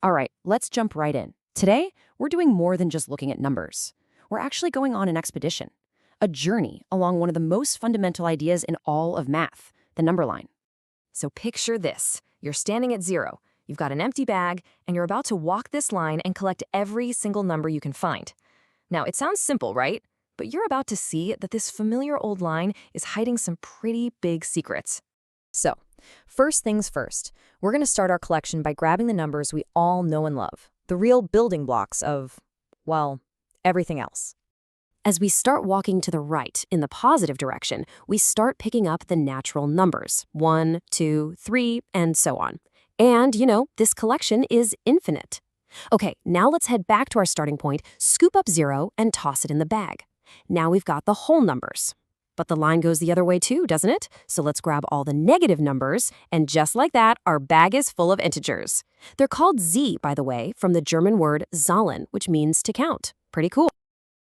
All right, let's jump right in. Today, we're doing more than just looking at numbers. We're actually going on an expedition, a journey along one of the most fundamental ideas in all of math, the number line. So picture this. You're standing at zero. You've got an empty bag, and you're about to walk this line and collect every single number you can find. Now, it sounds simple, right? But you're about to see that this familiar old line is hiding some pretty big secrets. So, first things first, we're going to start our collection by grabbing the numbers we all know and love, the real building blocks of, well, everything else. As we start walking to the right in the positive direction, we start picking up the natural numbers 1, 2, 3, and so on. And, this collection is infinite. Okay, now let's head back to our starting point, scoop up 0, and toss it in the bag. Now we've got the whole numbers. But the line goes the other way too, doesn't it? So let's grab all the negative numbers, and just like that, our bag is full of integers. They're called Z, by the way, from the German word zahlen, which means to count. Pretty cool.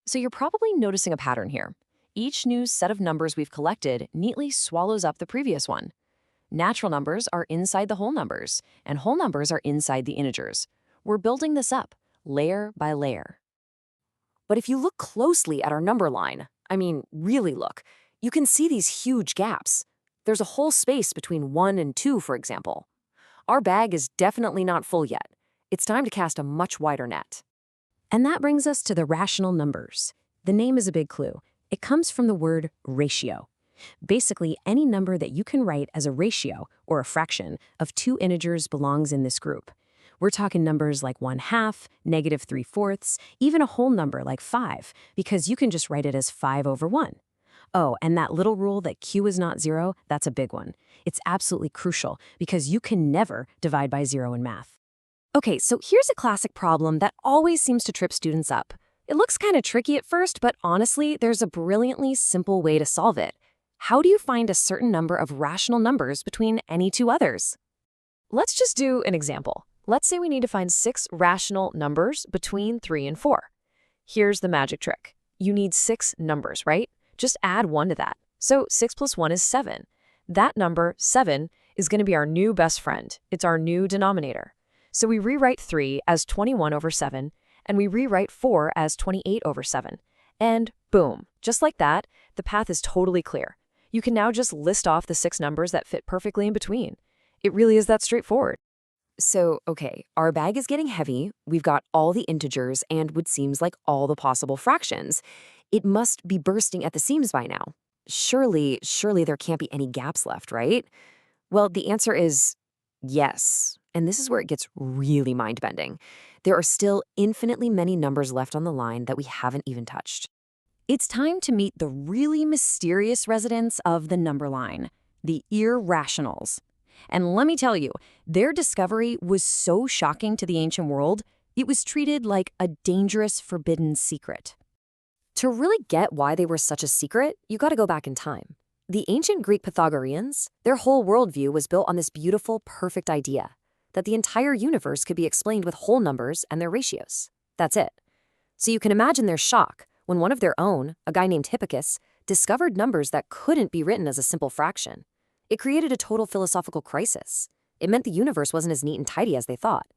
So you're probably noticing a pattern here. Each new set of numbers we've collected neatly swallows up the previous one. Natural numbers are inside the whole numbers, and whole numbers are inside the integers. We're building this up, layer by layer. But if you look closely at our number line, really look, you can see these huge gaps. There's a whole space between 1 and 2, for example. Our bag is definitely not full yet. It's time to cast a much wider net. And that brings us to the rational numbers. The name is a big clue. It comes from the word ratio. Basically, any number that you can write as a ratio, or a fraction, of two integers belongs in this group. We're talking numbers like 1/2, -3/4, even a whole number like 5, because you can just write it as 5/1. Oh, and that little rule that q is not 0, that's a big one. It's absolutely crucial, because you can never divide by 0 in math. Okay, so here's a classic problem that always seems to trip students up. It looks kind of tricky at first, but honestly, there's a brilliantly simple way to solve it. How do you find a certain number of rational numbers between any two others? Let's just do an example. Let's say we need to find 6 rational numbers between 3 and 4. Here's the magic trick. You need 6 numbers, right? Just add 1 to that. So 6 plus 1 is 7. That number, 7, is going to be our new best friend. It's our new denominator. So we rewrite 3 as 21/7, and we rewrite 4 as 28/7. And boom, just like that, the path is totally clear. You can now just list off the 6 numbers that fit perfectly in between. It really is that straightforward. So, okay, our bag is getting heavy, we've got all the integers and what seems like all the possible fractions. It must be bursting at the seams by now. Surely there can't be any gaps left, right? Well, the answer is yes. And this is where it gets really mind-bending. There are still infinitely many numbers left on the line that we haven't even touched. It's time to meet the really mysterious residents of the number line, the irrationals. And let me tell you, their discovery was so shocking to the ancient world, it was treated like a dangerous, forbidden secret. To really get why they were such a secret, you gotta go back in time. The ancient Greek Pythagoreans, their whole worldview was built on this beautiful, perfect idea that the entire universe could be explained with whole numbers and their ratios. That's it. So you can imagine their shock when one of their own, a guy named Hipparchus, discovered numbers that couldn't be written as a simple fraction. It created a total philosophical crisis. It meant the universe wasn't as neat and tidy as they thought.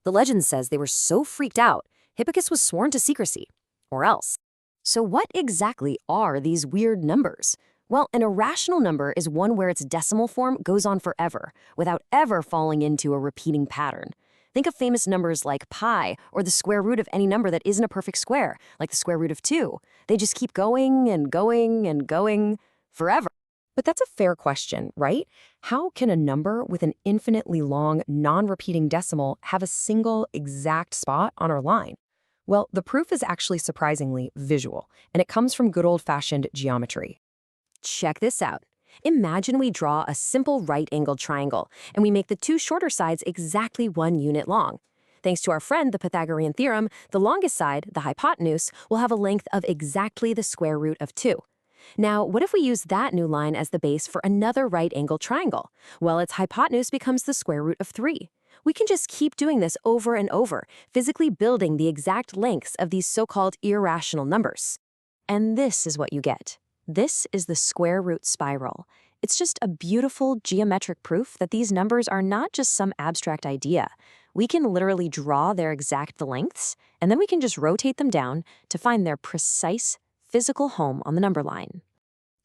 The legend says they were so freaked out, Hipparchus was sworn to secrecy. Or else. So what exactly are these weird numbers? Well, an irrational number is one where its decimal form goes on forever, without ever falling into a repeating pattern. Think of famous numbers like pi, or the square root of any number that isn't a perfect square, like the square root of 2. They just keep going and going and going forever. But that's a fair question, right? How can a number with an infinitely long, non-repeating decimal have a single exact spot on our line? Well, the proof is actually surprisingly visual, and it comes from good old-fashioned geometry. Check this out. Imagine we draw a simple right-angled triangle, and we make the two shorter sides exactly 1 unit long. Thanks to our friend, the Pythagorean theorem, the longest side, the hypotenuse, will have a length of exactly the square root of 2. Now, what if we use that new line as the base for another right-angled triangle? Well, its hypotenuse becomes the square root of 3. We can just keep doing this over and over, physically building the exact lengths of these so-called irrational numbers. And this is what you get. This is the square root spiral. It's just a beautiful geometric proof that these numbers are not just some abstract idea. We can literally draw their exact lengths, and then we can just rotate them down to find their precise physical home on the number line.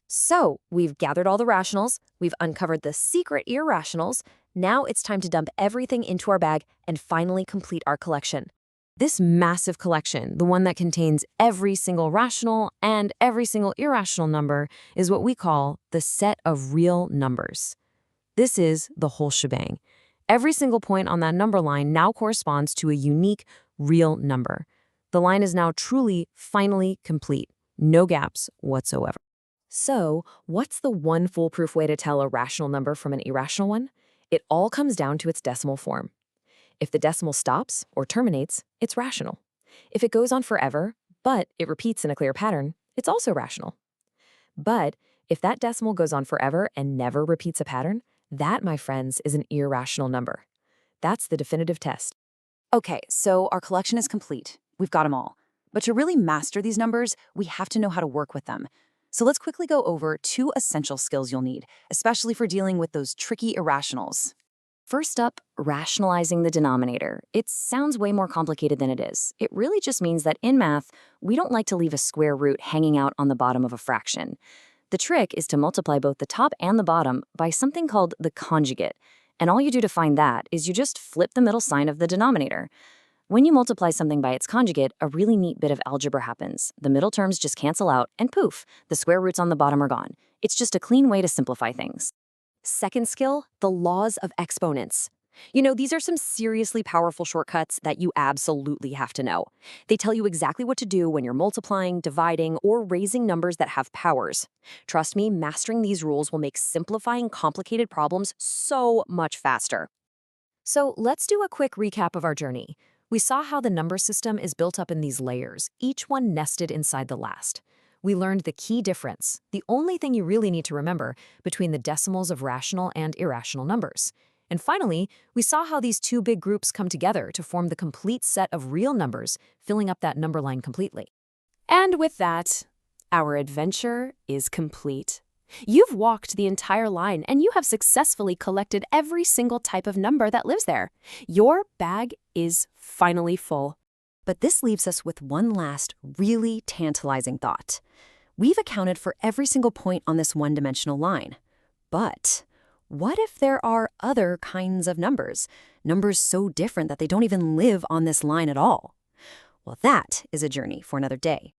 So, we've gathered all the rationals, we've uncovered the secret irrationals. Now it's time to dump everything into our bag and finally complete our collection. This massive collection, the one that contains every single rational and every single irrational number, is what we call the set of real numbers. This is the whole shebang. Every single point on that number line now corresponds to a unique, real number. The line is now truly, finally complete. No gaps whatsoever. So, what's the one foolproof way to tell a rational number from an irrational one? It all comes down to its decimal form. If the decimal stops or terminates, it's rational. If it goes on forever, but it repeats in a clear pattern, it's also rational. But if that decimal goes on forever and never repeats a pattern, that, my friends, is an irrational number. That's the definitive test. Okay, so our collection is complete. We've got them all. But to really master these numbers, we have to know how to work with them. So let's quickly go over 2 essential skills you'll need, especially for dealing with those tricky irrationals. First up, rationalizing the denominator. It sounds way more complicated than it is. It really just means that in math, we don't like to leave a square root hanging out on the bottom of a fraction. The trick is to multiply both the top and the bottom by something called the conjugate. And all you do to find that is you just flip the middle sign of the denominator. When you multiply something by its conjugate, a really neat bit of algebra happens. The middle terms just cancel out, and poof, the square roots on the bottom are gone. It's just a clean way to simplify things. Second skill, the laws of exponents. You know, these are some seriously powerful shortcuts that you absolutely have to know. They tell you exactly what to do when you're multiplying, dividing, or raising numbers that have powers. Trust me, mastering these rules will make simplifying complicated problems so much faster. So let's do a quick recap of our journey. We saw how the number system is built up in these layers, each one nested inside the last. We learned the key difference, the only thing you really need to remember, between the decimals of rational and irrational numbers. And finally, we saw how these 2 big groups come together to form the complete set of real numbers, filling up that number line completely. And with that, our adventure is complete. You've walked the entire line and you have successfully collected every single type of number that lives there. Your bag is finally full. But this leaves us with one last, really tantalizing thought. We've accounted for every single point on this one-dimensional line. But what if there are other kinds of numbers? Numbers so different that they don't even live on this line at all? Well, that is a journey for another day.